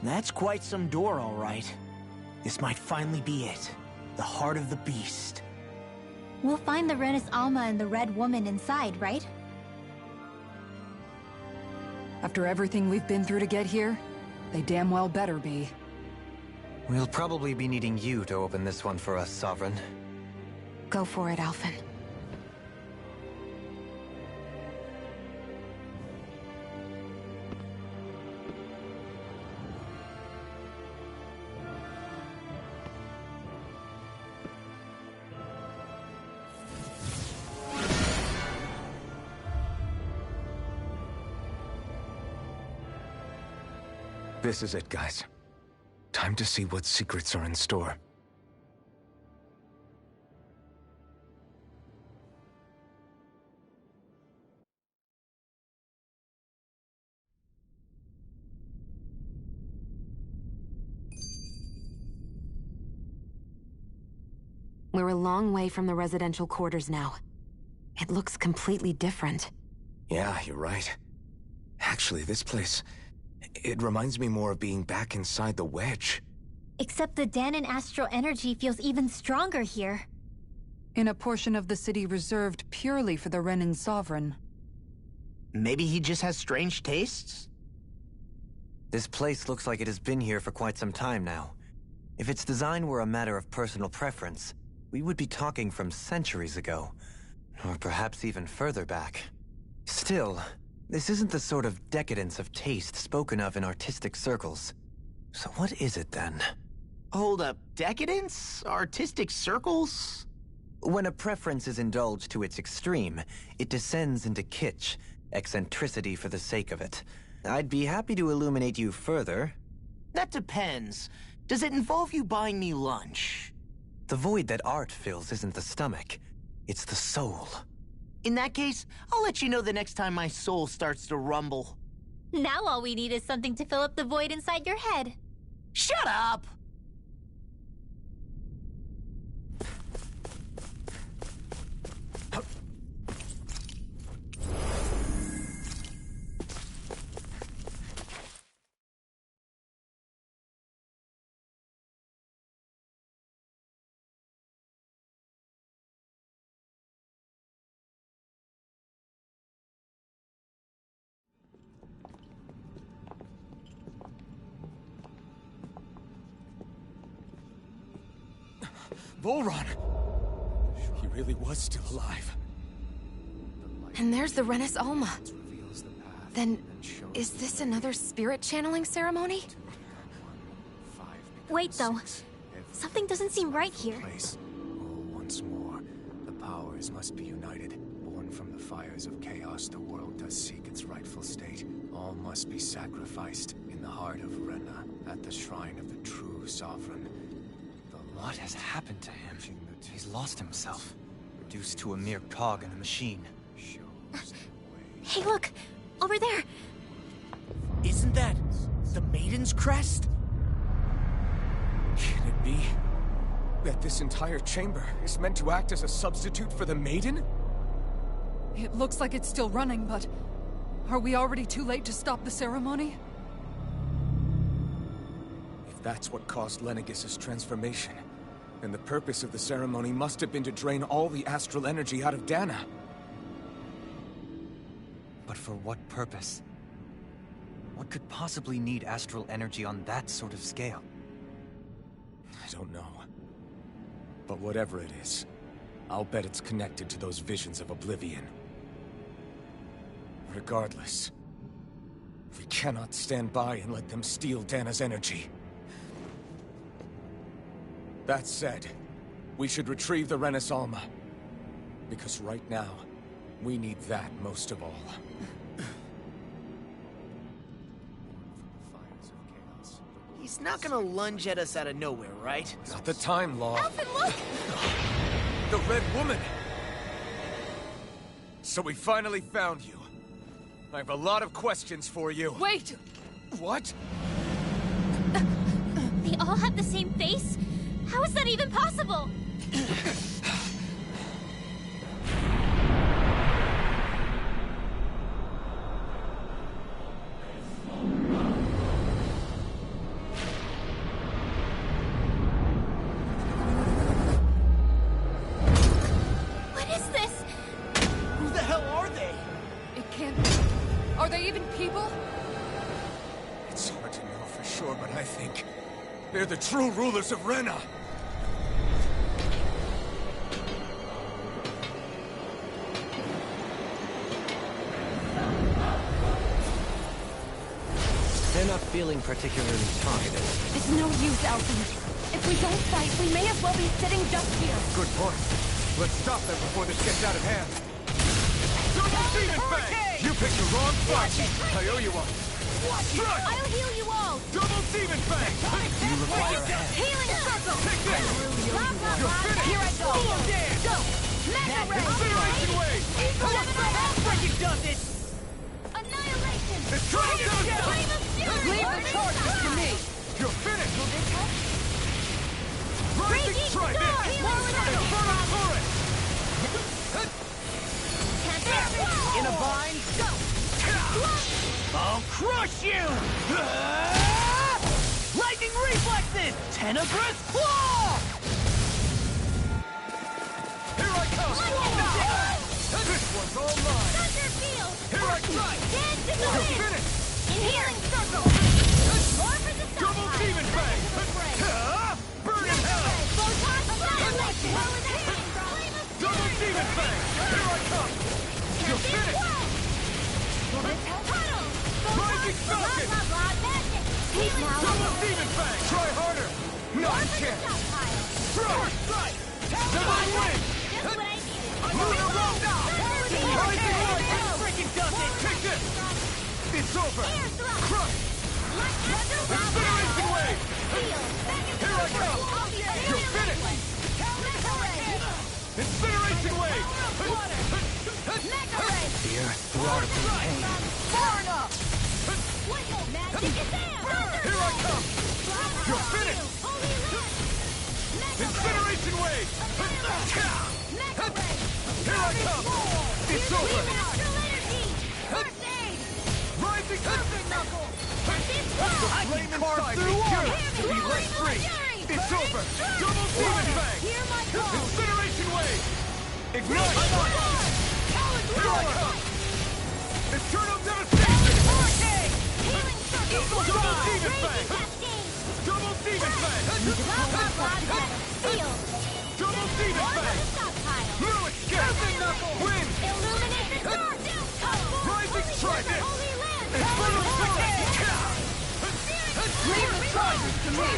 That's quite some door, all right. This might finally be it. The heart of the beast. We'll find the Renis Alma and the Red Woman inside, right? After everything we've been through to get here, they damn well better be. We'll probably be needing you to open this one for us, Sovereign. Go for it, Alphen. This is it, guys. Time to see what secrets are in store. We're a long way from the residential quarters now. It looks completely different. Yeah, you're right. Actually, this place... it reminds me more of being back inside the Wedge. Except the Danan astral energy feels even stronger here. In a portion of the city reserved purely for the Renan Sovereign. Maybe he just has strange tastes? This place looks like it has been here for quite some time now. If its design were a matter of personal preference, we would be talking from centuries ago. Or perhaps even further back. Still, this isn't the sort of decadence of taste spoken of in artistic circles. So what is it then? Hold up, decadence? Artistic circles? When a preference is indulged to its extreme, it descends into kitsch, eccentricity for the sake of it. I'd be happy to illuminate you further. That depends. Does it involve you buying me lunch? The void that art fills isn't the stomach, it's the soul. In that case, I'll let you know the next time my soul starts to rumble. Now all we need is something to fill up the void inside your head. Shut up! Volron! He really was still alive. And there's the Renis Alma. Then, is this another spirit channeling ceremony? Wait, though. Something doesn't seem right here. Once more, the powers must be united. Born from the fires of chaos, the world does seek its rightful state. All must be sacrificed in the heart of Renan, at the shrine of the true sovereign. What has happened to him? He's lost himself, reduced to a mere cog in a machine. Hey, look! Over there! Isn't that the Maiden's crest? Can it be that this entire chamber is meant to act as a substitute for the Maiden? It looks like it's still running, but... are we already too late to stop the ceremony? If that's what caused Lenegis' transformation, then the purpose of the ceremony must have been to drain all the astral energy out of Dana. But for what purpose? What could possibly need astral energy on that sort of scale? I don't know. But whatever it is, I'll bet it's connected to those visions of oblivion. Regardless, we cannot stand by and let them steal Dana's energy. That said, we should retrieve the Renis Alma. Because right now, we need that most of all. He's not gonna lunge at us out of nowhere, right? Not the time, Law. Alphen, look! The Red Woman! So we finally found you. I have a lot of questions for you. Wait! What? They all have the same face? How is that even possible? sure, but I think they're the true rulers of Renan. They're not feeling particularly talkative. It's no use, Alfie. If we don't fight, we may as well be sitting just here. Good point. Let's stop them before this gets out of hand. Double Demon Fang! You picked the wrong fight! I owe you one. Strike! I'll heal you all! Double Demon Fang! You require a hand. Healing circle! Take this! Blah, blah, You're blah. finished! Here I go! Go! Mega Ray! Incineration Wave! Freaking does it! Annihilation! It's trying to Flame of fury! Leave the charges to me. You're finished! Raging Rising Star! Trident! Infernal Torrent! In a bind? Go! I'll crush you! Lightning reflexes! Tenebrous claw! Here I come! This one's all mine! Thunder field! Here I come! Dance in the You're wind! finished! Healing circle! More for the Double Demon Fang! Burn in hell! Photon annihilation! Double Demon Fang! Here I come! You're finished! Rising Falcon! Double Demon Fang! Try harder! Not a chance! Strike! Divine Wing! Lunar Roll! Rising Light! Freaking does it! Take this! It's over! Crush! Incineration Wave! Here I come! You're finished! Incineration Wave! The earth throbbs in pain. Far enough! Magic is there! Here I come! You're finished! Incineration Wave! Here I come! It's over! First aid! Rising Knuckle! The flame inside me cures to be let free! It's over! Double Demon Fang! Hear my call! Incineration Wave! Ignite! Here I come! Eternal Devastation! Healing circle! Double Demon Fang! Cascade! Double Demon Fang! Field! Double Demon Fang! Stockpile! No escape! Win! Illuminate the dark! Rising Trident! Holy land! Infernal Torrent! Leave the charges to me.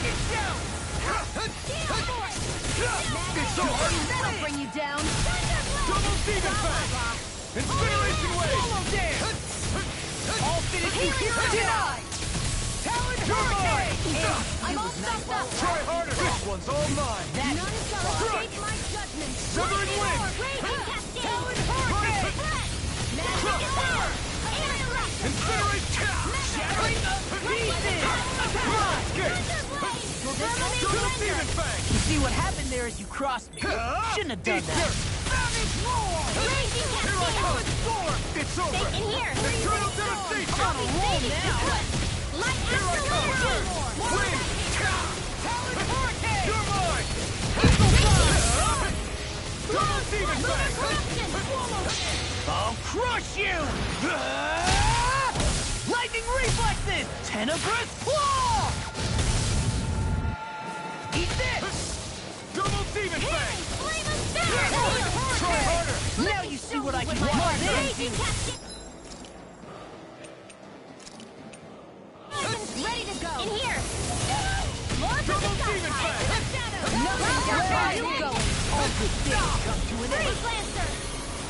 It's over! That'll bring you down. Double Demon Fang! Incineration Wave! All finished here Denied. You're mine! I'm all stuffed up! Try harder! This one's all mine! None shall escape my judgment! Severing Wind! Raging cascade! Rising! Magic is there! Air rush! Incineration! Shattering the pieces! Double Demon Fang! You see what happened there is you crossed me. Shouldn't have done Eat that. dirt! Raging Here I come! cascade! It's over! In here! Eternal Devastation! On a roll now. Light Here I come! after Win! You're mine! Double Demon Fang! I'll crush you! Lightning reflexes! Tenebrous claw! Eat this! Double Demon Fang! Flame of fire! Try harder! Now you see what I can do. Raging cascade! Ready to go! In here! More for the Double Demon stockpile! Fang! Where are you going? All good things come to an end. Freeze Lancer!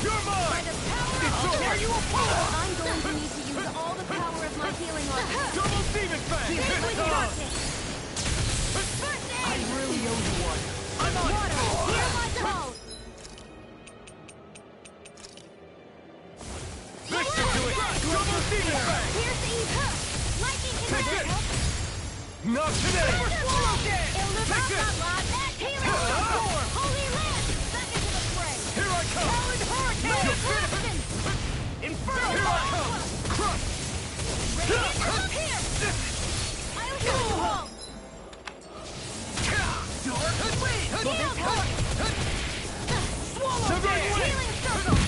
You're mine! It's I'll over! tear you apart! I'm going to need to use all the power of my healing armor. Double Demon Fang! I really owe you one. I'm on Water! Hear my call! This should do it! Double Demon Fang! Here's Eve! Lightning Take can this! Not today! Take this! Holy land! Back into the fray! Here I come! You're finished! Inferno! Here I come! Crush! I'll kill you all! Severing Wind! Healing circle!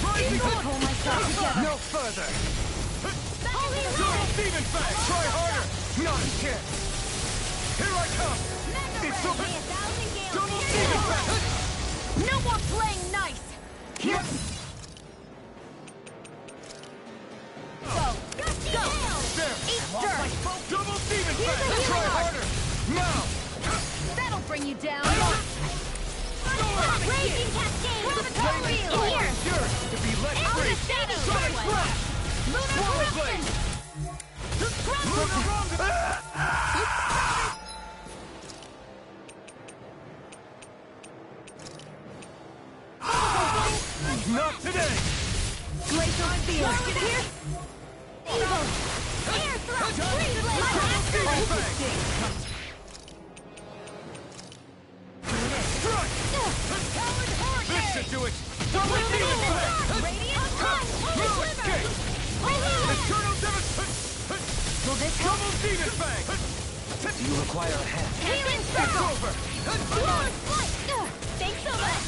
Rising! Pull myself together! No further! Holy Double land! Demon Fang! Try harder! No kick! Here I come! It's over! Double demon back! No more playing nice! Here! Go! There! Eat dirt! Double demon back! the Try hammer. harder! Now! That'll bring you down! Raging Cascade! Flaming Here! fire is yours to be let free! Sonic blast! Swallow blade! Not today! Glacial Spear! Here! Evil! Air thrust! Freeze blade! This should do it! Double demon back! Radiant punch! No escape! Eternal Will this help? double demon bang! Do you require a hand? Healing It's circle! over! Flawed flight! Thanks so much!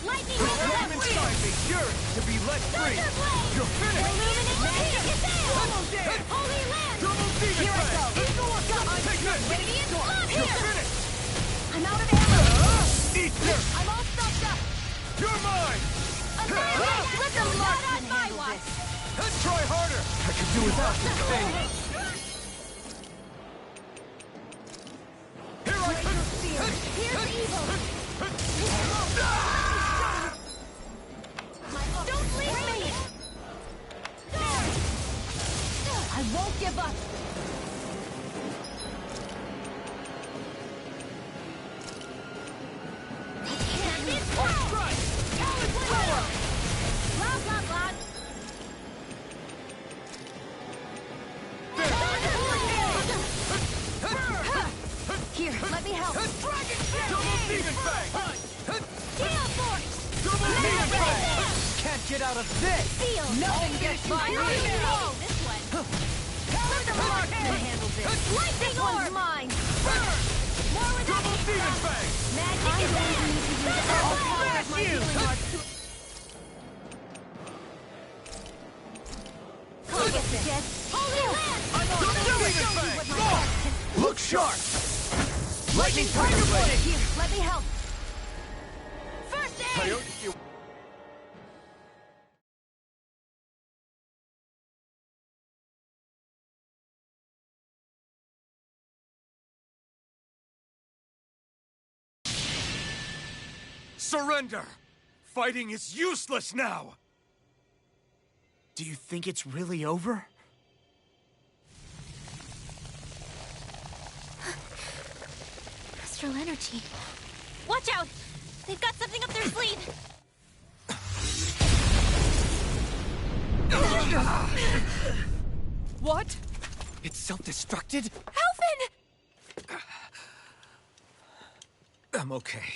Lightning The missile! flame inside me yearns to be let free! Thunder blade! You're finished! Illuminate magic! Almost there! Holy land! Double demon Here I bang! go! Eagle will come! Take this! Radiant blood! You're Here! finished! I'm out of ammo! Eat dirt! I'm all stocked up! You're mine! Annihilate! Let the marksman on my watch! Try harder! I could do without this pain! Here I come! Here's evil! Don't leave me! I won't give up! Here, let me help! Double demon bang! Gale force! Double demon bang! Can't get out of this! Seal! Nothing gets by me! This one! Let the marksman handle this! Lightning One's orb! mine! More with Double demon bang! Magic is there! I'll power my healing arts to... Come get this! Holy land! Double demon bang! Look sharp! Lightning tiger blade! Here, let me help! First aid! Coyote, surrender! Fighting is useless now! Do you think it's really over? Astral energy. Watch out! They've got something up their sleeve! What? It's self-destructed? Alphen! I'm okay.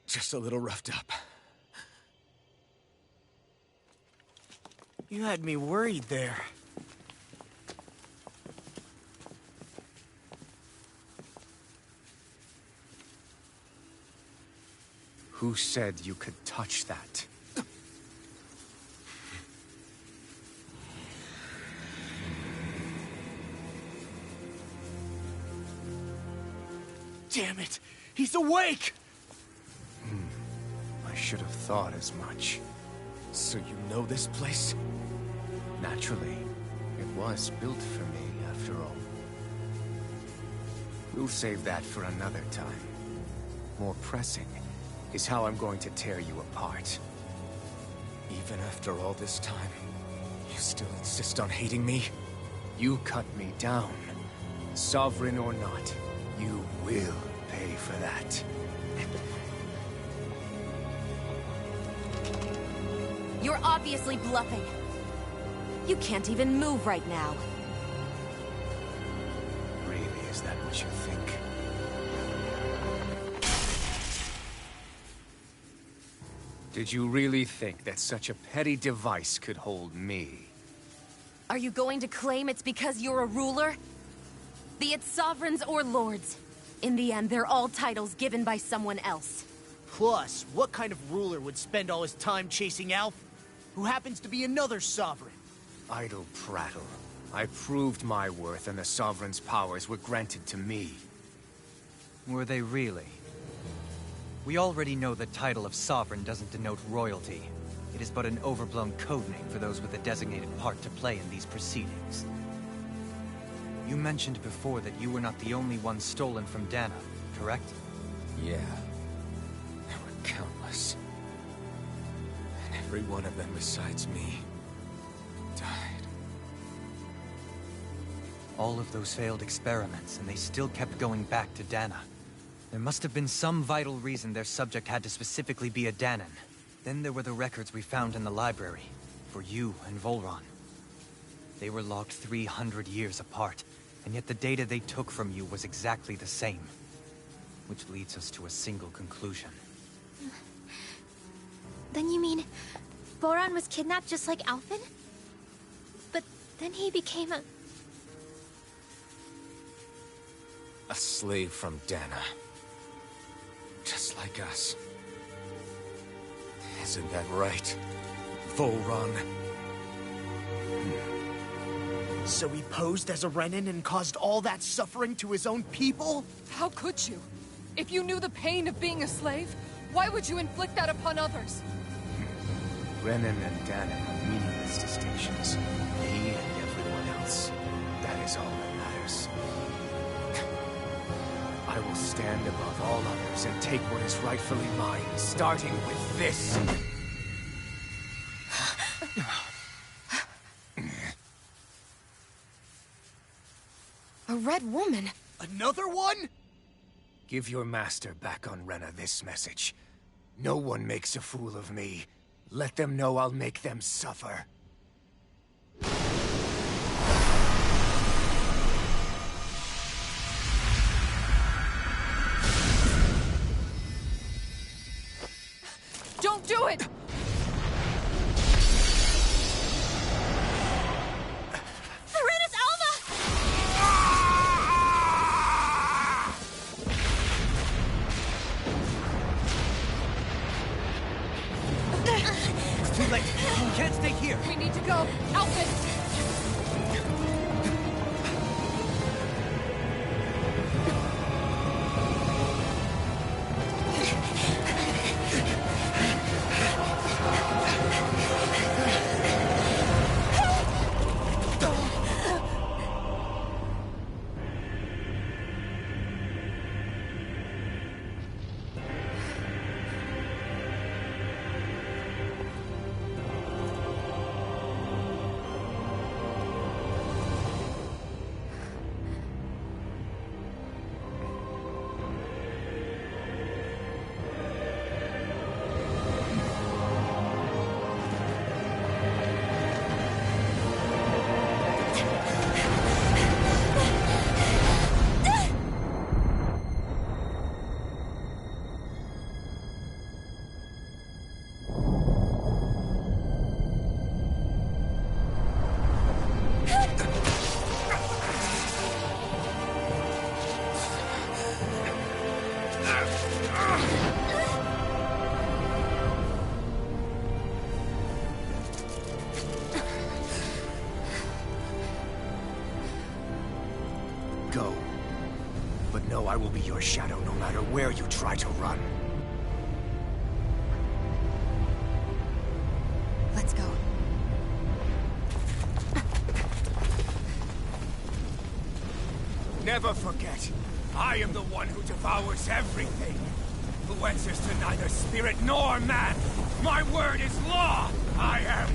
Just a little roughed up. You had me worried there. Who said you could touch that? Damn it! He's awake! I should have thought as much. So you know this place? Naturally, it was built for me, after all. We'll save that for another time. More pressing is how I'm going to tear you apart. Even after all this time, you still insist on hating me? You cut me down. Sovereign or not, you will pay for that. You're obviously bluffing. You can't even move right now. Really, is that what you think? Did you really think that such a petty device could hold me? Are you going to claim it's because you're a ruler? Be it sovereigns or lords. In the end, they're all titles given by someone else. Plus, what kind of ruler would spend all his time chasing Alf, who happens to be another sovereign? Idle prattle. I proved my worth and the Sovereign's powers were granted to me. Were they really? We already know the title of Sovereign doesn't denote royalty. It is but an overblown codename for those with a designated part to play in these proceedings. You mentioned before that you were not the only one stolen from Dana, correct? Yeah. There were countless. And every one of them besides me died. All of those failed experiments, and they still kept going back to Dana. There must have been some vital reason their subject had to specifically be a Danan. Then there were the records we found in the library, for you and Volron. They were logged 300 years apart, and yet the data they took from you was exactly the same. Which leads us to a single conclusion. Then you mean Voron was kidnapped just like Alphen? But then he became a slave from Dana. Just like us. Isn't that right, Volron? So he posed as a Renan and caused all that suffering to his own people? How could you? If you knew the pain of being a slave, why would you inflict that upon others? Renan and Dana have meaningless distinctions. Me and everyone else. That is all that matters. I will stand above all others and take what is rightfully mine, starting with this. A red woman? Another one? Give your master back on Rena this message. No one makes a fool of me. Let them know I'll make them suffer. Don't do it! Serenus Alma! It's too late. We can't stay here. We need to go. Alphen! Go. But know I will be your shadow no matter where you try to run. Let's go. Never forget, I am the one who devours everything. Who answers to neither spirit nor man. My word is law. I am...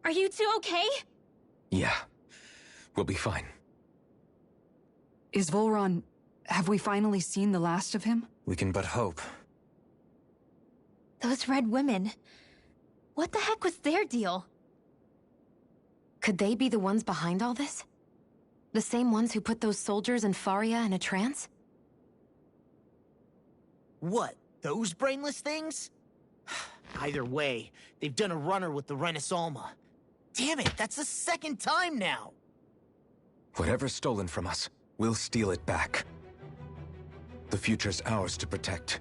Are you two okay? Yeah. We'll be fine. Is Volron... have we finally seen the last of him? We can but hope. Those red women. What the heck was their deal? Could they be the ones behind all this? The same ones who put those soldiers in Faria in a trance? What, those brainless things? Either way, they've done a runner with the Renis Alma. Damn it, that's the second time now! Whatever's stolen from us, we'll steal it back. The future's ours to protect.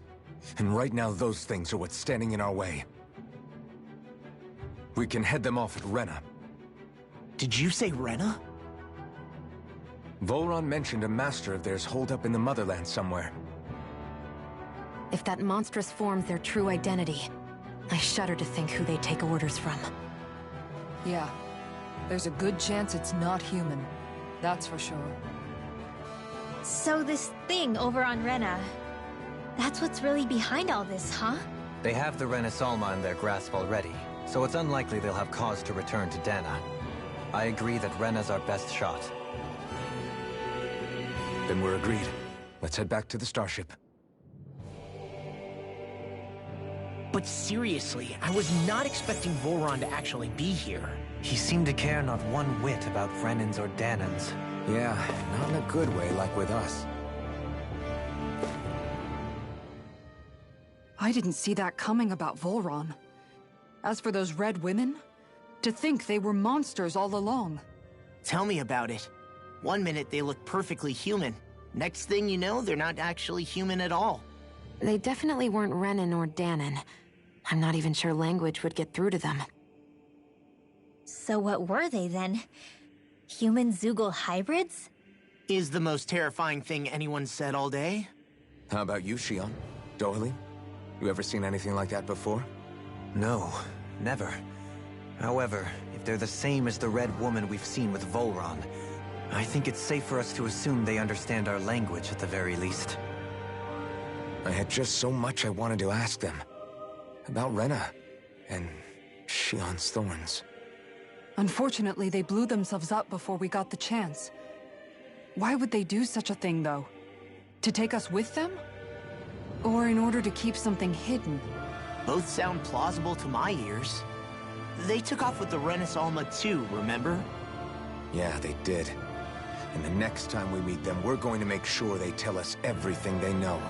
And right now, those things are what's standing in our way. We can head them off at Rena. Did you say Rena? Volron mentioned a master of theirs holed up in the motherland somewhere. If that monstrous form's their true identity, I shudder to think who they take orders from. Yeah. There's a good chance it's not human. That's for sure. So this thing over on Rena, that's what's really behind all this, huh? They have the Renasalma in their grasp already, so it's unlikely they'll have cause to return to Dana. I agree that Rena's our best shot. Then we're agreed. Let's head back to the starship. But seriously, I was not expecting Volron to actually be here. He seemed to care not one whit about Renans or Danans. Yeah, not in a good way like with us. I didn't see that coming about Volron. As for those red women, to think they were monsters all along. Tell me about it. One minute they look perfectly human. Next thing you know, they're not actually human at all. They definitely weren't Renan or Danan. I'm not even sure language would get through to them. So what were they then? Human Zoogle hybrids? Is the most terrifying thing anyone said all day. How about you, Shion? Dohalim? You ever seen anything like that before? No, never. However, if they're the same as the red woman we've seen with Volron, I think it's safe for us to assume they understand our language at the very least. I had just so much I wanted to ask them. About Rena, and Shion's thorns. Unfortunately, they blew themselves up before we got the chance. Why would they do such a thing, though? To take us with them? Or in order to keep something hidden? Both sound plausible to my ears. They took off with the Renasalma too, remember? Yeah, they did. And the next time we meet them, we're going to make sure they tell us everything they know.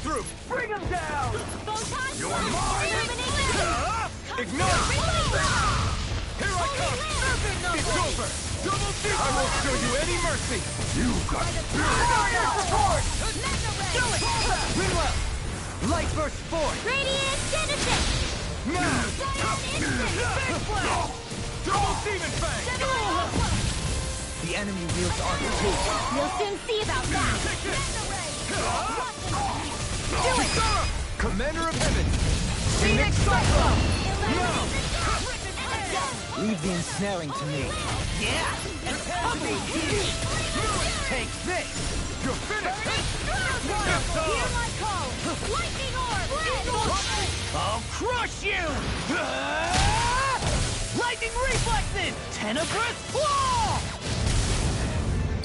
through! Bring him down! Photon You're blast! mine! Illuminate! Ignore! Here I come! It's over! Double deep! I won't show you any mercy! You got spirit! Support! Do it! Meanwhile! Light burst forth! Radiant Genesis! Now! Giant Instant! Big blast! Double demon fang! The enemy wields armor too. You'll soon see about that! Do it! Commander of Heaven! Phoenix Cyclone! Leave the ensnaring to me. Yeah! And pummel you! Take this! You're finished! Hear my call! Lightning Orb! I'll crush you! Lightning reflexes! Tenebrous claw!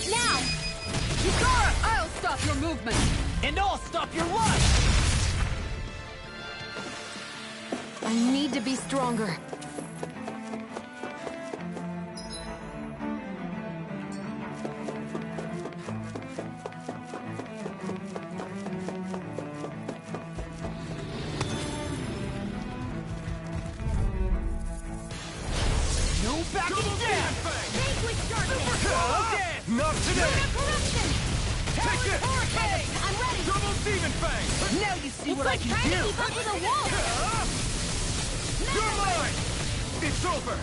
Now! Yukara, I'll stop your movement! And I'll stop your life! I need to be stronger. No backing down! Vanquish Darkness! Not today! Corruption! Take this! I'm ready! Double demon fang! Now you see It's what I like can trying to do! keep up with a wall! You're mine! It's over!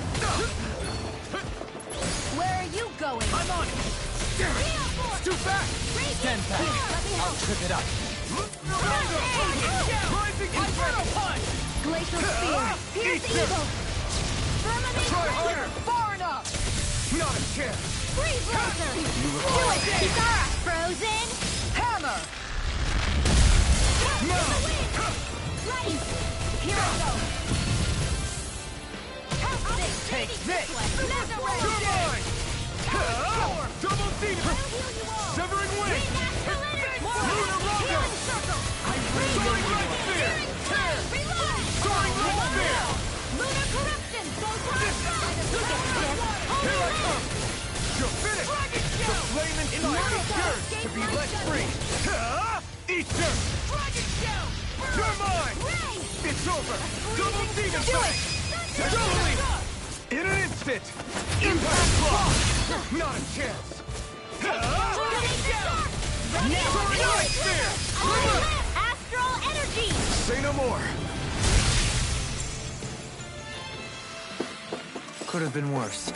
Where are you going? I'm on it! It's too fast! Stand back. I'll trip it up. Rising Inferno! Glacial Spear! Eat this! Try harder! Far enough! Not a chance! Freeze Laser! Do it! Kisara! Frozen! Hammer! No! Ready! Here I go! Take this! You're mine! Double demon! Severing wing! Lunar Rondo! Soaring light spear! Soaring light spear! Lunar Corruption! Here I come! You're finished! The flame and fire is yours to be let free! Eat dirt! You're mine! It's over! Double demon fang! Dohalim! In an instant! Impact block! Not a chance! Soaring light spear! Astral Energy! Say no more! Could have been worse.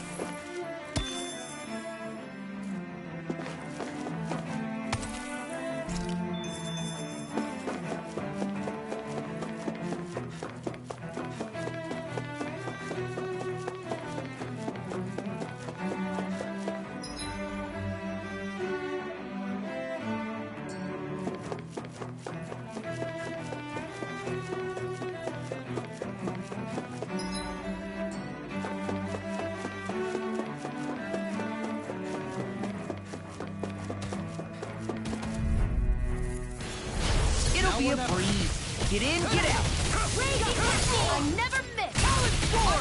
It'll be a breeze. Get in, get out. I never miss!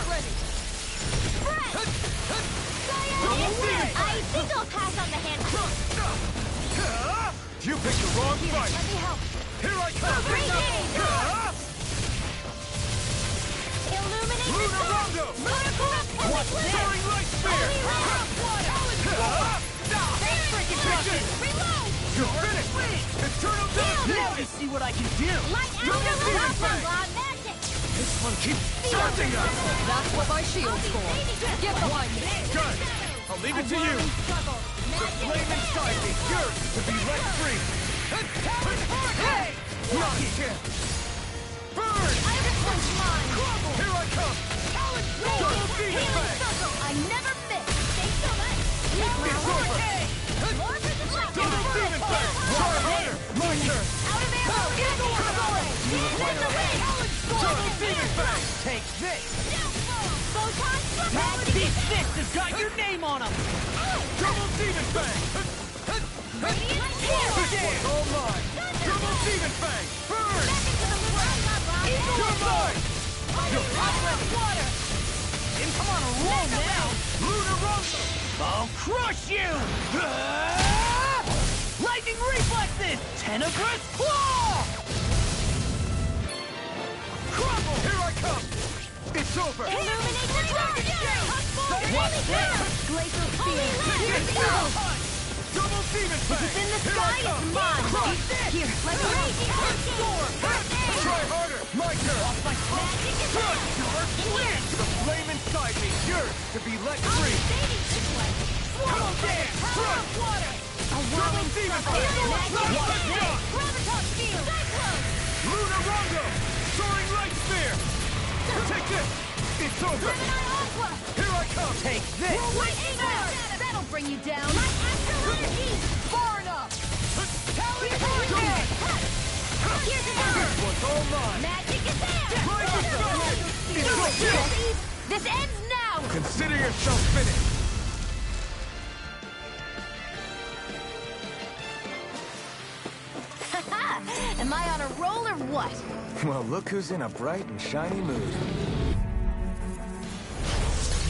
Ready! I think I'll pass on the hand. You picked the wrong fight! Let me help. Here I come! Illuminate the Lunar sun! Rondo! Lunar Corruption! Soaring light spear! Reload! You're finished! Eternal Now damage! you see what I can do. Light Double Astral demon Corruption! fang! Blood Magic! This one keeps charging us! That's what my shield's for. Get behind me! Good! I'll leave it to you! The flame inside me, yours to be let free! Hey! Not a chance! Burn! Here I come! Double demon fang! I never miss! Thanks so much! It's over! Double demon fang! Try harder! My turn! Out of ammo! Double demon fang! Take this. Photon These fists have got your name on them. Double demon fang! Radiant This one's all mine! Double demon fang! Burn! You're mine! Water. And come on a roll now. Lunar Rondo! I'll crush you. Lightning reflexes. Tenebrous claw. Crumble! Here I come! It's over! Illuminate the dark! What's this? Glacial Spear! Here it goes! Double demon fang! In the Here sky I come! is mine! Crush! Here, let me help. Storm! The flame inside me yearns to be let free! Swallow dance! Crush! Turbo demon blade! Graviton field! Lunar rondo! Soaring light spear! Take this! It's over! Here I come! Take this! That'll bring you down! Far enough! Here's an This one's all mine! Magic is there! It's over! This ends now! Consider yourself finished! Am I on a roll or what? Well, look who's in a bright and shiny mood.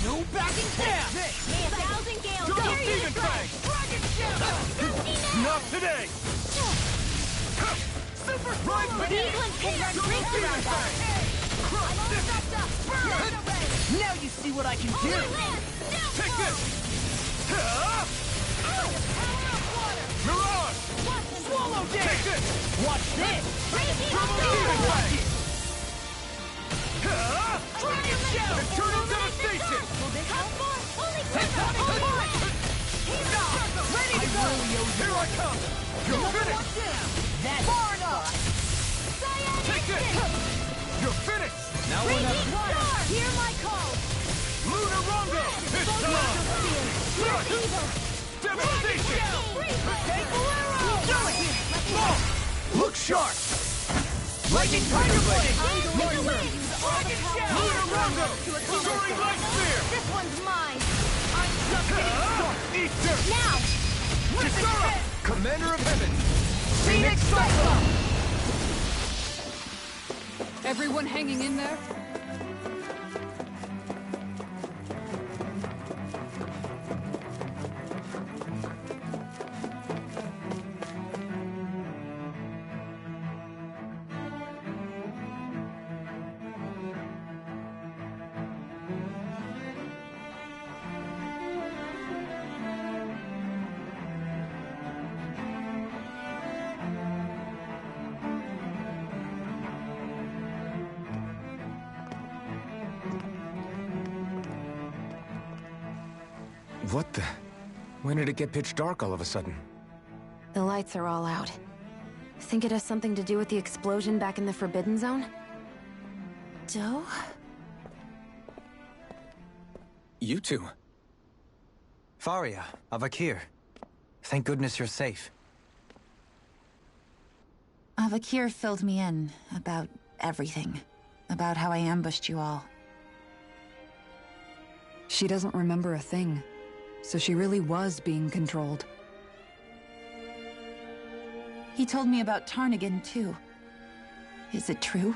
No backing down! 1,000 gales! Double demon fang! Not today! Super Right with it! England can run drinks around us! Now you see what I can do! Take this! Mirage! Swallow Take dance! this! Watch this! Double demon fang! Dragon shell! Eternal devastation! Ready to go! Here I come! You're finished! That's far enough! Take this! You're finished! Now we're not... Hear my call! Lunar rondo! It's time! Crush! Devastation! Look sharp! Lightning Tiger Blade! Lunar rondo! Soaring light spear! This one's mine! Eat dirt! Now! Kisara! Commander of Heaven! Phoenix Cyclone! Everyone hanging in there? What the? When did it get pitch dark all of a sudden? The lights are all out. Think it has something to do with the explosion back in the Forbidden Zone? Doe? You two. Faria, Avakir. Thank goodness you're safe. Avakir filled me in about everything. About how I ambushed you all. She doesn't remember a thing. So she really was being controlled. He told me about Tarnigan, too. Is it true?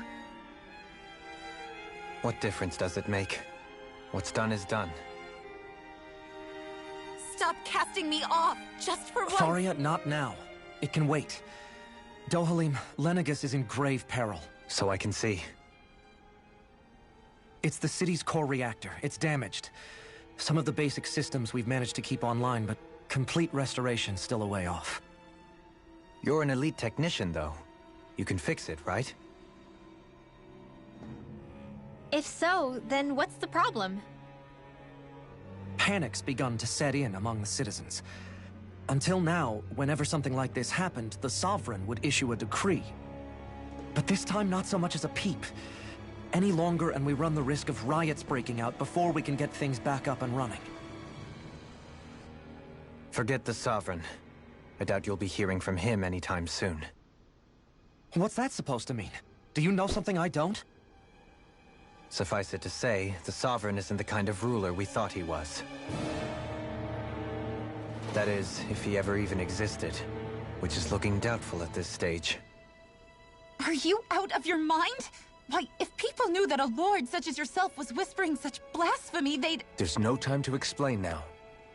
What difference does it make? What's done is done. Stop casting me off, just for once! Faria, not now. It can wait. Dohalim, Lenegus is in grave peril. So I can see. It's the city's core reactor. It's damaged. Some of the basic systems we've managed to keep online, but complete restoration's still a way off. You're an elite technician, though. You can fix it, right? If so, then what's the problem? Panic's begun to set in among the citizens. Until now, whenever something like this happened, the Sovereign would issue a decree. But this time, not so much as a peep. Any longer and we run the risk of riots breaking out before we can get things back up and running. Forget the Sovereign. I doubt you'll be hearing from him anytime soon. What's that supposed to mean? Do you know something I don't? Suffice it to say, the Sovereign isn't the kind of ruler we thought he was. That is, if he ever even existed, which is looking doubtful at this stage. Are you out of your mind? Why, if people knew that a lord such as yourself was whispering such blasphemy, they'd... There's no time to explain now.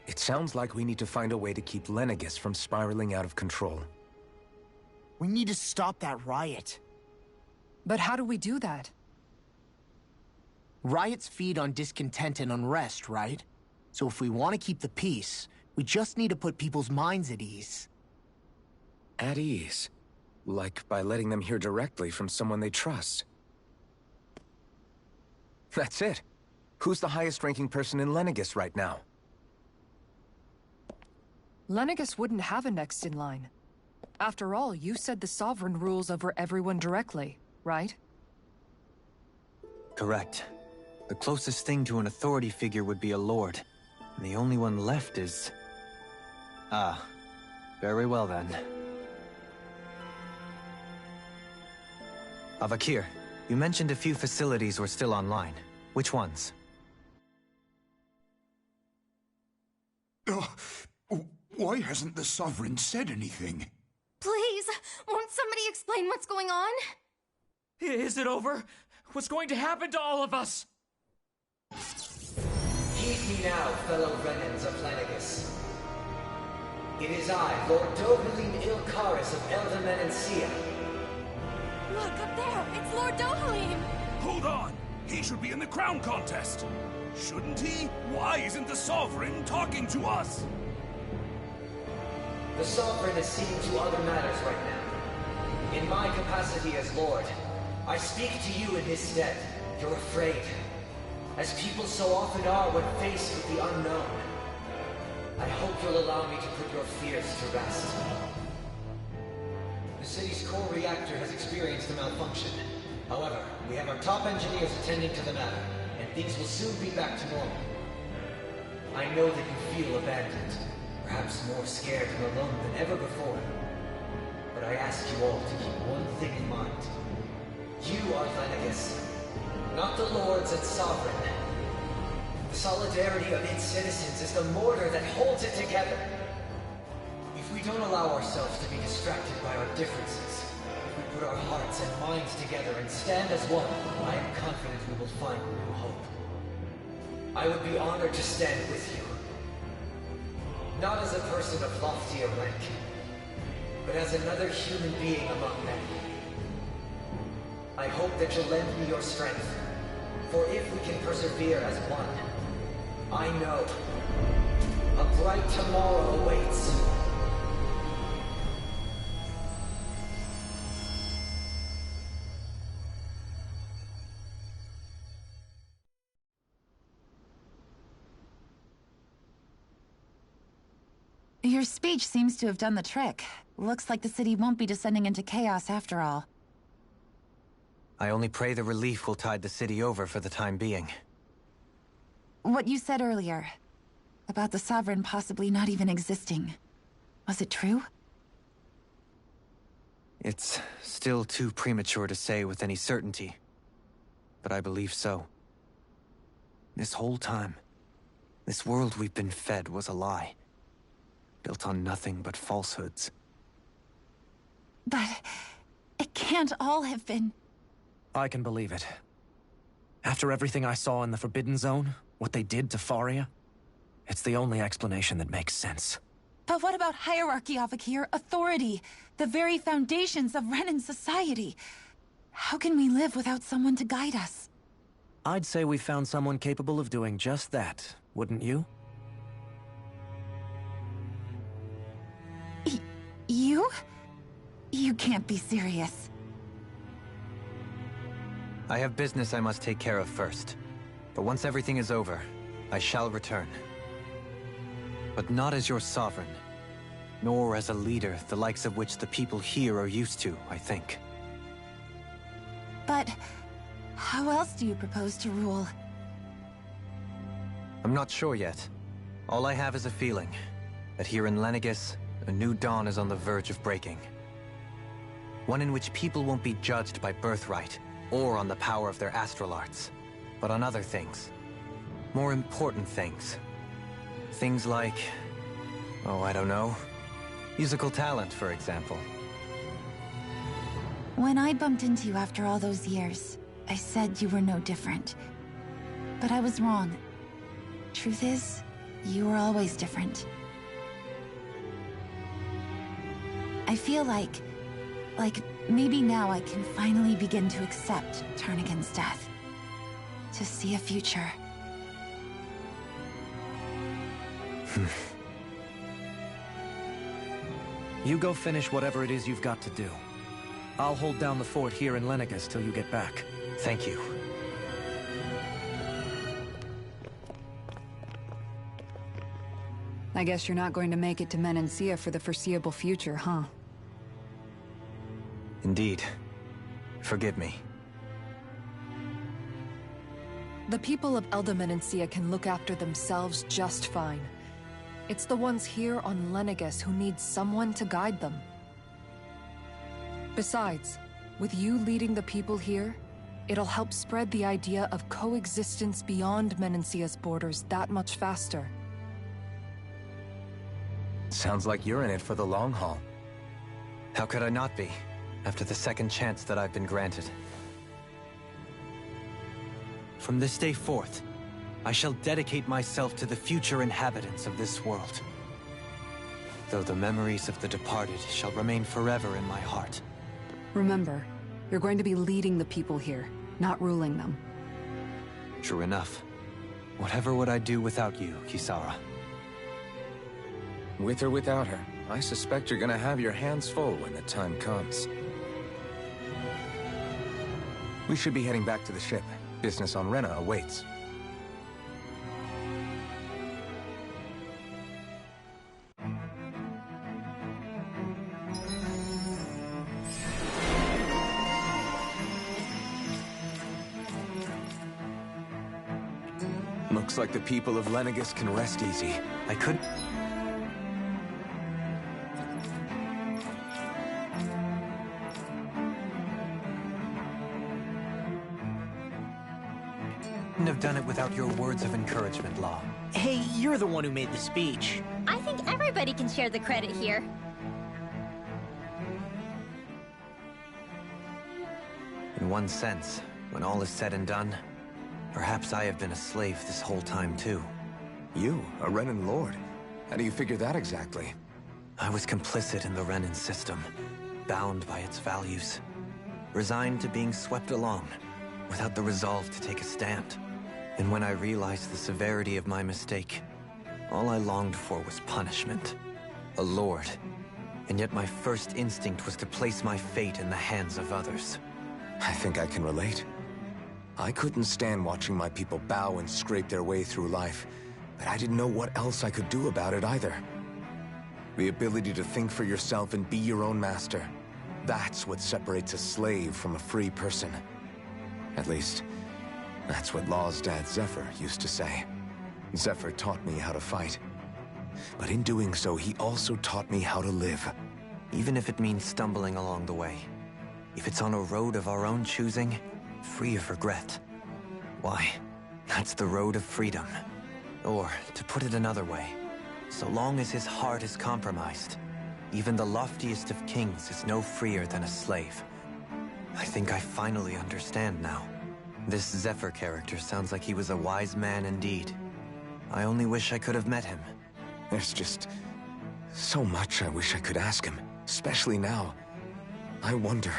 It sounds like we need to find a way to keep Lenegus from spiraling out of control. We need to stop that riot. But how do we do that? Riots feed on discontent and unrest, right? So if we want to keep the peace, we just need to put people's minds at ease. At ease? Like by letting them hear directly from someone they trust. That's it. Who's the highest-ranking person in Lenegis right now? Lenegis wouldn't have a next in line. After all, you said the Sovereign rules over everyone directly, right? Correct. The closest thing to an authority figure would be a lord. And the only one left is... Ah. Very well then. Avakir, you mentioned a few facilities were still online. Which ones? Why hasn't the Sovereign said anything? Please, won't somebody explain what's going on? Is it over? What's going to happen to all of us? Heed me now, fellow Renans of Lenegis. It is I, Lord Dohalim Ilkaris of Elven Menancia. Look, up there! It's Lord Dohalim! Hold on! He should be in the crown contest! Shouldn't he? Why isn't the Sovereign talking to us? The Sovereign is seeing to other matters right now. In my capacity as Lord, I speak to you in his stead. You're afraid. As people so often are when faced with the unknown. I hope you'll allow me to put your fears to rest. The city's core reactor has experienced a malfunction. However, we have our top engineers attending to the matter, and things will soon be back to normal. I know that you feel abandoned, perhaps more scared and alone than ever before. But I ask you all to keep one thing in mind. You are Lenegis, not the Lords and Sovereign. The solidarity of its citizens is the mortar that holds it together. If we don't allow ourselves to be distracted by our differences, if we put our hearts and minds together and stand as one, I am confident we will find new hope. I would be honored to stand with you. Not as a person of loftier rank, but as another human being among many. I hope that you'll lend me your strength, for if we can persevere as one, I know a bright tomorrow awaits. Your speech seems to have done the trick. Looks like the city won't be descending into chaos after all. I only pray the relief will tide the city over for the time being. What you said earlier, about the Sovereign possibly not even existing, was it true? It's still too premature to say with any certainty, but I believe so. This whole time, this world we've been fed was a lie, built on nothing but falsehoods. But it can't all have been... I can believe it. After everything I saw in the Forbidden Zone, what they did to Faria, it's the only explanation that makes sense. But what about hierarchy, Avakir? Authority? The very foundations of Renan society? How can we live without someone to guide us? I'd say we found someone capable of doing just that, wouldn't you? You? You can't be serious. I have business I must take care of first. But once everything is over, I shall return. But not as your sovereign, nor as a leader the likes of which the people here are used to, I think. But how else do you propose to rule? I'm not sure yet. All I have is a feeling that here in Lenegis, a new dawn is on the verge of breaking. One in which people won't be judged by birthright or on the power of their astral arts, but on other things. More important things. Things like, oh, I don't know, musical talent, for example. When I bumped into you after all those years, I said you were no different. But I was wrong. Truth is, you were always different. I feel like maybe now I can finally begin to accept Turnigan's death. To see a future. You go finish whatever it is you've got to do. I'll hold down the fort here in Lenegis till you get back. Thank you. I guess you're not going to make it to Menancia for the foreseeable future, huh? Indeed. Forgive me. The people of Elda Menancia can look after themselves just fine. It's the ones here on Lenegus who need someone to guide them. Besides, with you leading the people here, it'll help spread the idea of coexistence beyond Menancia's borders that much faster. Sounds like you're in it for the long haul. How could I not be, after the second chance that I've been granted? From this day forth, I shall dedicate myself to the future inhabitants of this world. Though the memories of the departed shall remain forever in my heart. Remember, you're going to be leading the people here, not ruling them. True enough. Whatever would I do without you, Kisara? With or without her, I suspect you're gonna have your hands full when the time comes. We should be heading back to the ship. Business on Renan awaits. Looks like the people of Lenegus can rest easy. I could... have done it without your words of encouragement, Law. Hey, you're the one who made the speech. I think everybody can share the credit here. In one sense, when all is said and done, perhaps I have been a slave this whole time too. You, a Renan Lord? How do you figure that exactly? I was complicit in the Renan system, bound by its values, resigned to being swept along, without the resolve to take a stand. And when I realized the severity of my mistake, all I longed for was punishment. A lord. And yet my first instinct was to place my fate in the hands of others. I think I can relate. I couldn't stand watching my people bow and scrape their way through life, but I didn't know what else I could do about it either. The ability to think for yourself and be your own master. That's what separates a slave from a free person. At least, that's what Law's dad Zephyr used to say. Zephyr taught me how to fight. But in doing so, he also taught me how to live. Even if it means stumbling along the way. If it's on a road of our own choosing, free of regret. Why, that's the road of freedom. Or, to put it another way, so long as his heart is compromised, even the loftiest of kings is no freer than a slave. I think I finally understand now. This Zephyr character sounds like he was a wise man indeed. I only wish I could have met him. There's just so much I wish I could ask him, especially now. I wonder,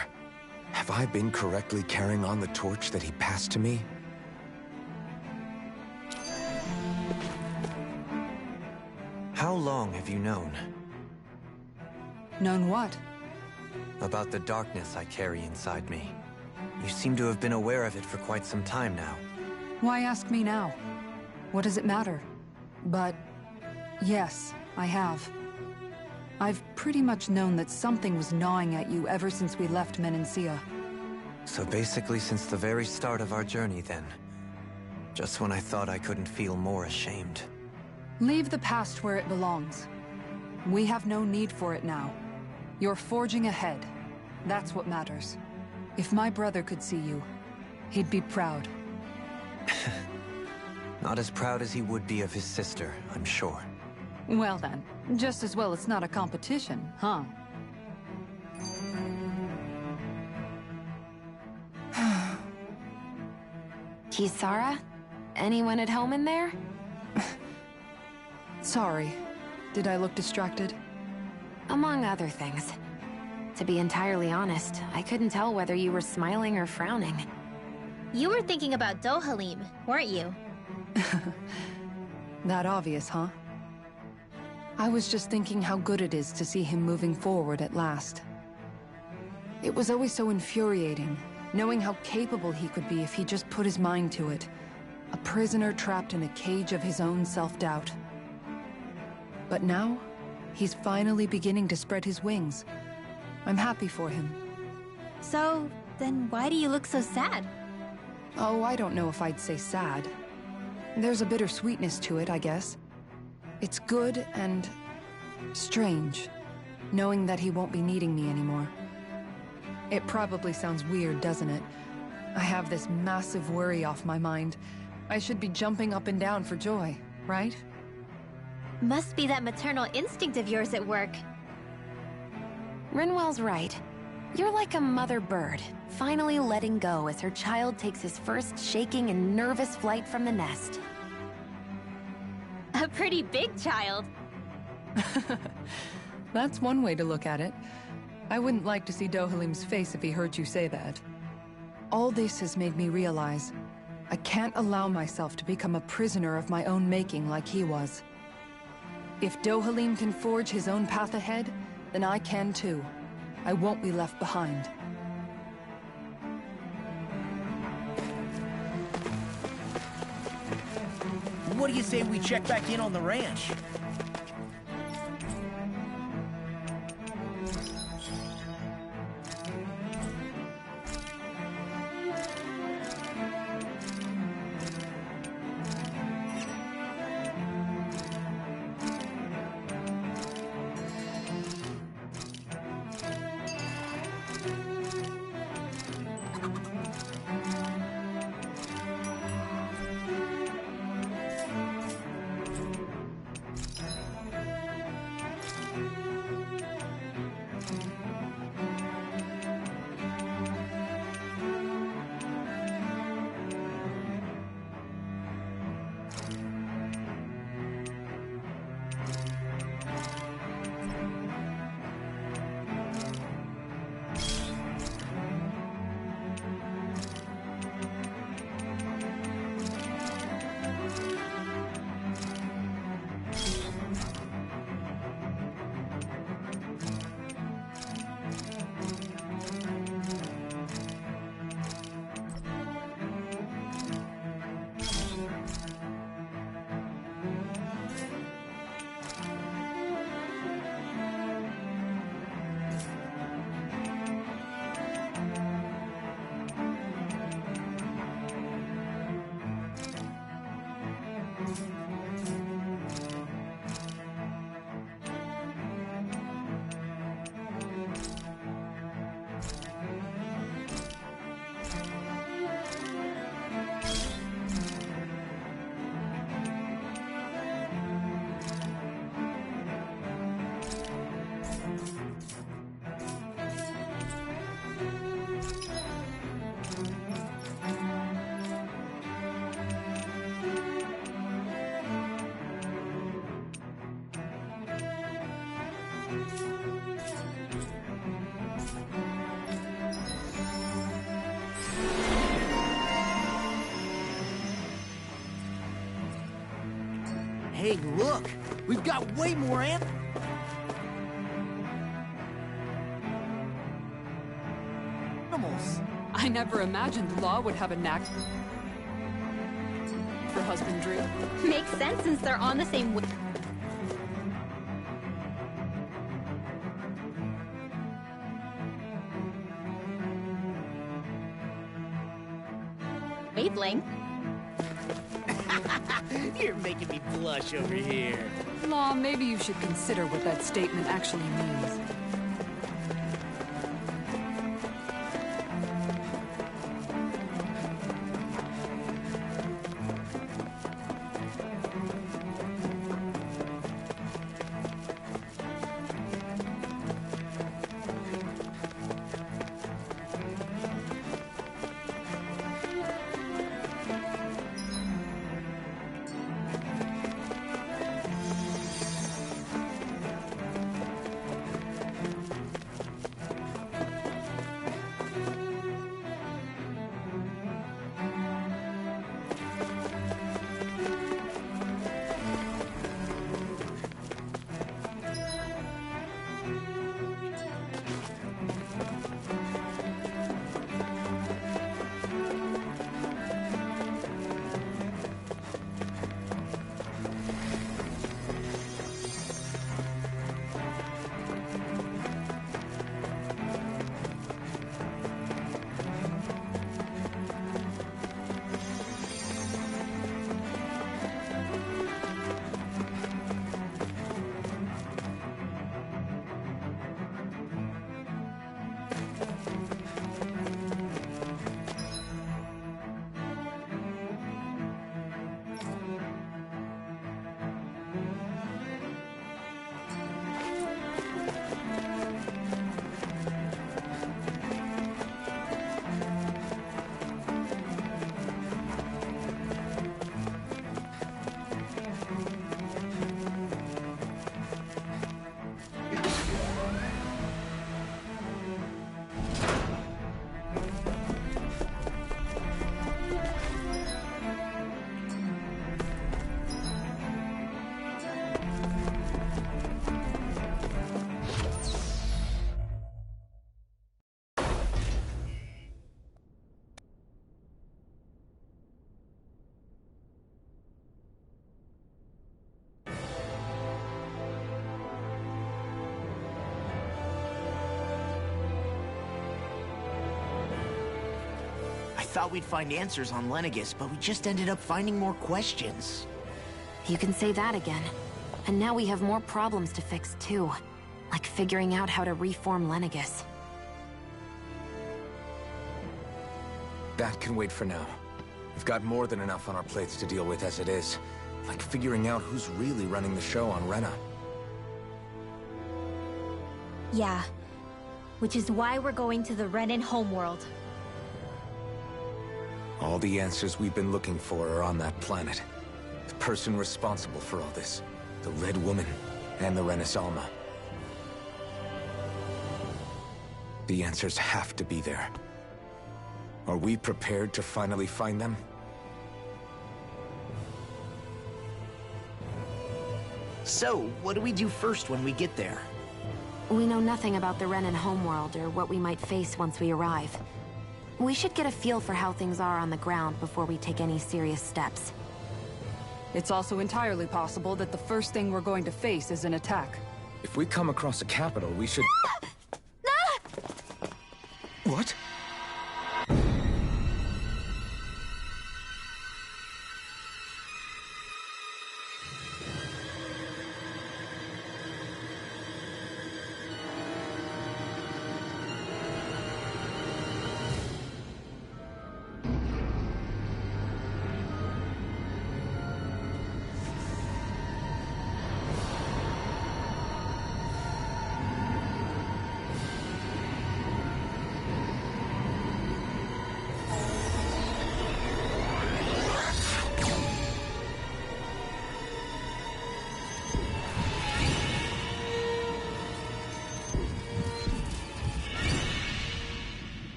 have I been correctly carrying on the torch that he passed to me? How long have you known? Known what? About the darkness I carry inside me. You seem to have been aware of it for quite some time now. Why ask me now? What does it matter? But yes, I have. I've pretty much known that something was gnawing at you ever since we left Menancia. So basically since the very start of our journey then. Just when I thought I couldn't feel more ashamed. Leave the past where it belongs. We have no need for it now. You're forging ahead. That's what matters. If my brother could see you, he'd be proud. Not as proud as he would be of his sister, I'm sure. Well then, just as well it's not a competition, huh? Kisara? Anyone at home in there? Sorry. Did I look distracted? Among other things. To be entirely honest, I couldn't tell whether you were smiling or frowning. You were thinking about Dohalim, weren't you? That obvious, huh? I was just thinking how good it is to see him moving forward at last. It was always so infuriating, knowing how capable he could be if he just put his mind to it. A prisoner trapped in a cage of his own self-doubt. But now, he's finally beginning to spread his wings. I'm happy for him. So, then why do you look so sad? Oh, I don't know if I'd say sad. There's a bittersweetness to it, I guess. It's good and strange, knowing that he won't be needing me anymore. It probably sounds weird, doesn't it? I have this massive worry off my mind. I should be jumping up and down for joy, right? Must be that maternal instinct of yours at work. Rinwell's right. You're like a mother bird, finally letting go as her child takes his first shaking and nervous flight from the nest. A pretty big child. That's one way to look at it. I wouldn't like to see Dohalim's face if he heard you say that. All this has made me realize I can't allow myself to become a prisoner of my own making like he was. If Dohalim can forge his own path ahead, then I can too. I won't be left behind. What do you say we check back in on the ranch? Hey, look! We've got way more animals! I never imagined the law would have a knack for husbandry. Makes sense since they're on the same wavelength. You're making me blush over here. Law, maybe you should consider what that statement actually means. thought we'd find answers on Lenegis, but we just ended up finding more questions. You can say that again. And now we have more problems to fix, too. Like figuring out how to reform Lenegis. That can wait for now. We've got more than enough on our plates to deal with as it is. Like figuring out who's really running the show on Renan. Yeah. Which is why we're going to the Renan homeworld. All the answers we've been looking for are on that planet. The person responsible for all this. The Red Woman and the Renaissance. The answers have to be there. Are we prepared to finally find them? So, what do we do first when we get there? We know nothing about the Renan homeworld or what we might face once we arrive. We should get a feel for how things are on the ground before we take any serious steps. It's also entirely possible that the first thing we're going to face is an attack. If we come across a capital, we should... What?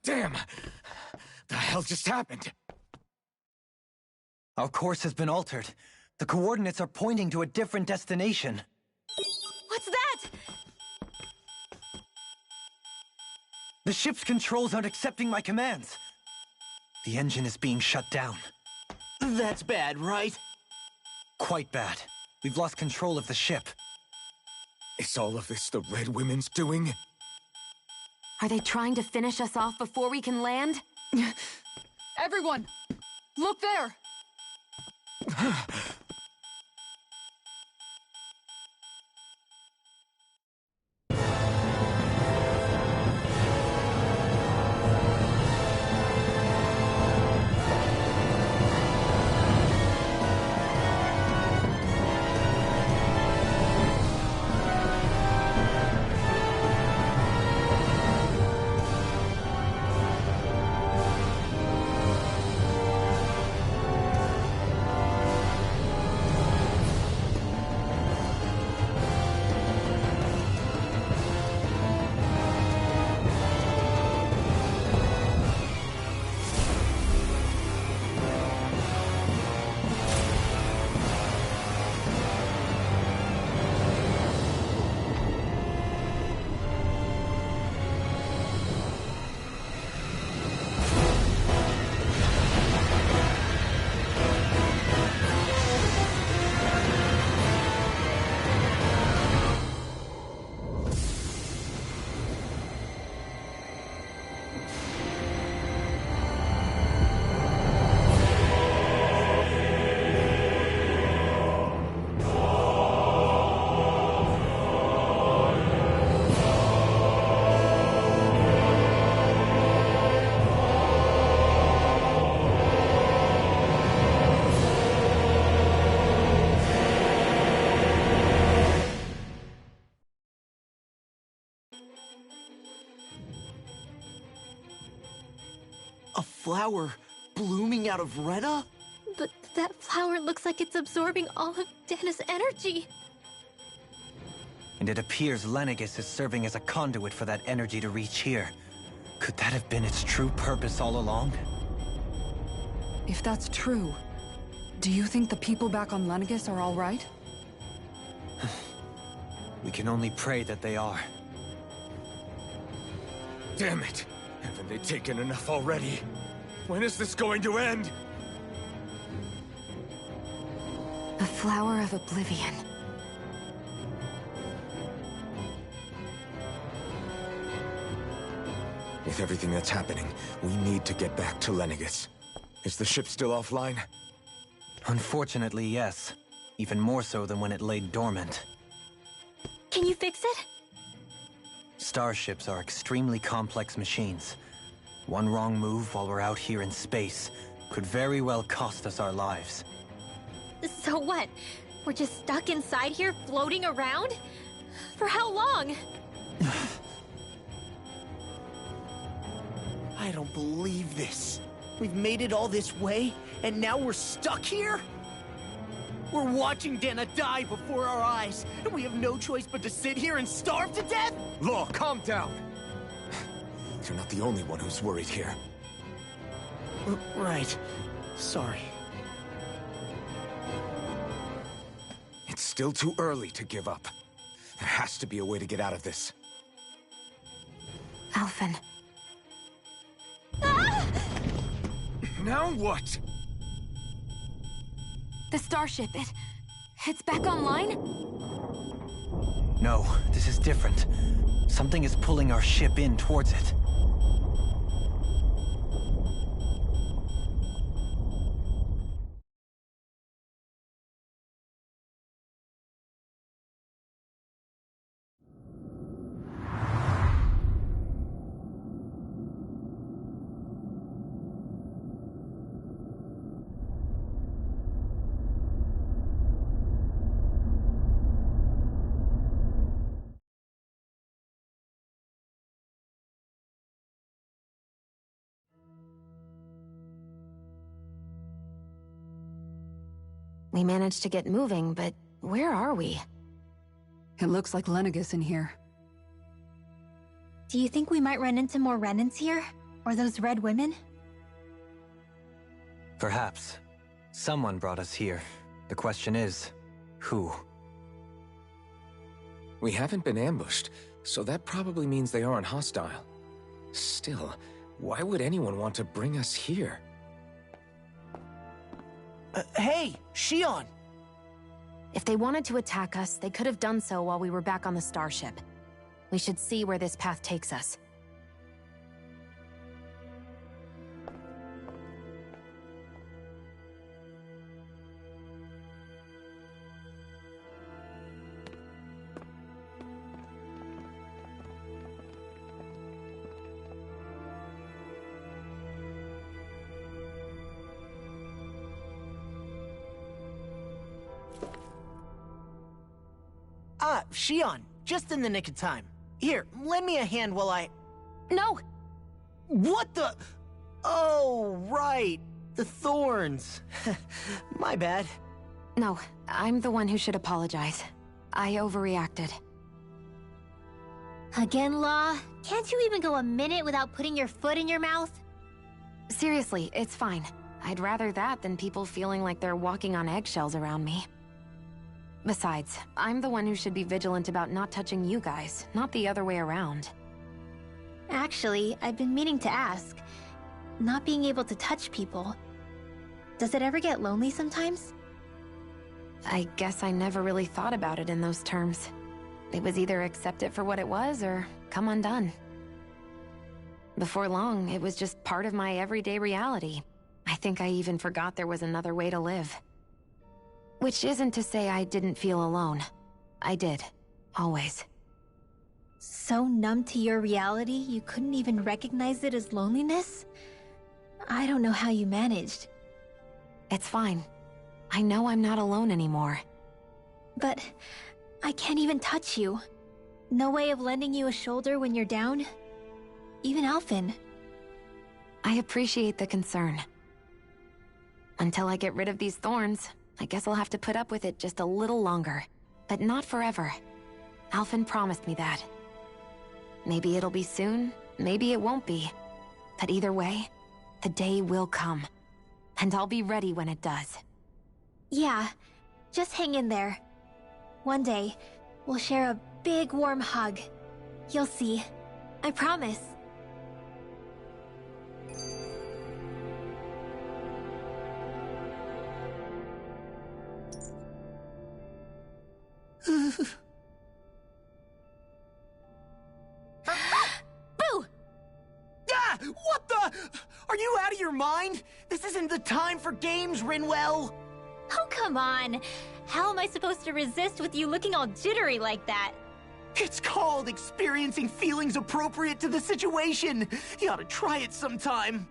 Damn! The hell just happened? Our course has been altered. The coordinates are pointing to a different destination. What's that? The ship's controls aren't accepting my commands. The engine is being shut down. That's bad, right? Quite bad. We've lost control of the ship. Is all of this the Red Women's doing? Are they trying to finish us off before we can land? Everyone! Look there! A flower blooming out of Rena? But that flower looks like it's absorbing all of Dana's energy. And it appears Lenegis is serving as a conduit for that energy to reach here. Could that have been its true purpose all along? If that's true, do you think the people back on Lenegis are all right? We can only pray that they are. Damn it! Haven't they taken enough already? When is this going to end? The Flower of Oblivion. With everything that's happening, we need to get back to Lenegis. Is the ship still offline? Unfortunately, yes. Even more so than when it lay dormant. Can you fix it? Starships are extremely complex machines. One wrong move while we're out here in space could very well cost us our lives. So what? We're just stuck inside here, floating around? For how long? I don't believe this. We've made it all this way, and now we're stuck here? We're watching Dana die before our eyes, and we have no choice but to sit here and starve to death? Law, calm down! You're not the only one who's worried here. Right. Sorry. It's still too early to give up. There has to be a way to get out of this. Alphen. Now what? The starship, it's back online? No, this is different. Something is pulling our ship in towards it. We managed to get moving, but where are we? It looks like Lenegis in here. Do you think we might run into more Renans here? Or those red women? Perhaps. Someone brought us here. The question is, who? We haven't been ambushed, so that probably means they aren't hostile. Still, why would anyone want to bring us here? Hey, Shion! If they wanted to attack us, they could have done so while we were back on the starship. We should see where this path takes us. Ah, Shion, just in the nick of time. Here, lend me a hand while I... No! What the... Oh, right. The thorns. My bad. No, I'm the one who should apologize. I overreacted. Again, Law? Can't you even go a minute without putting your foot in your mouth? Seriously, it's fine. I'd rather that than people feeling like they're walking on eggshells around me. Besides, I'm the one who should be vigilant about not touching you guys, not the other way around. Actually, I've been meaning to ask. Not being able to touch people. Does it ever get lonely sometimes? I guess I never really thought about it in those terms. It was either accept it for what it was, or come undone. Before long, it was just part of my everyday reality. I think I even forgot there was another way to live. Which isn't to say I didn't feel alone. I did. Always. So numb to your reality, you couldn't even recognize it as loneliness? I don't know how you managed. It's fine. I know I'm not alone anymore. But I can't even touch you. No way of lending you a shoulder when you're down? Even Alphen. I appreciate the concern. Until I get rid of these thorns, I guess I'll have to put up with it just a little longer. But not forever. Alphen promised me that. Maybe it'll be soon, maybe it won't be. But either way, the day will come. And I'll be ready when it does. Yeah, just hang in there. One day, we'll share a big warm hug. You'll see. I promise. Boo! Ah! What the? Are you out of your mind? This isn't the time for games, Rinwell! Oh, come on. How am I supposed to resist with you looking all jittery like that? It's called experiencing feelings appropriate to the situation. You ought to try it sometime.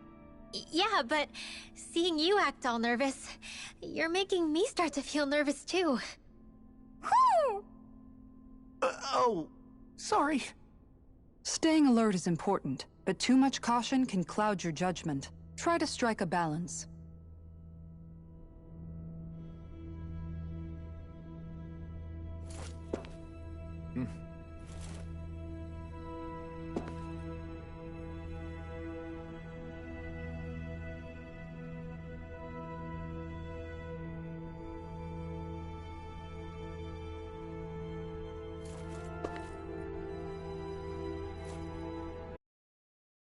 Yeah, but seeing you act all nervous, you're making me start to feel nervous too. Oh, sorry. Staying alert is important, but too much caution can cloud your judgment. Try to strike a balance.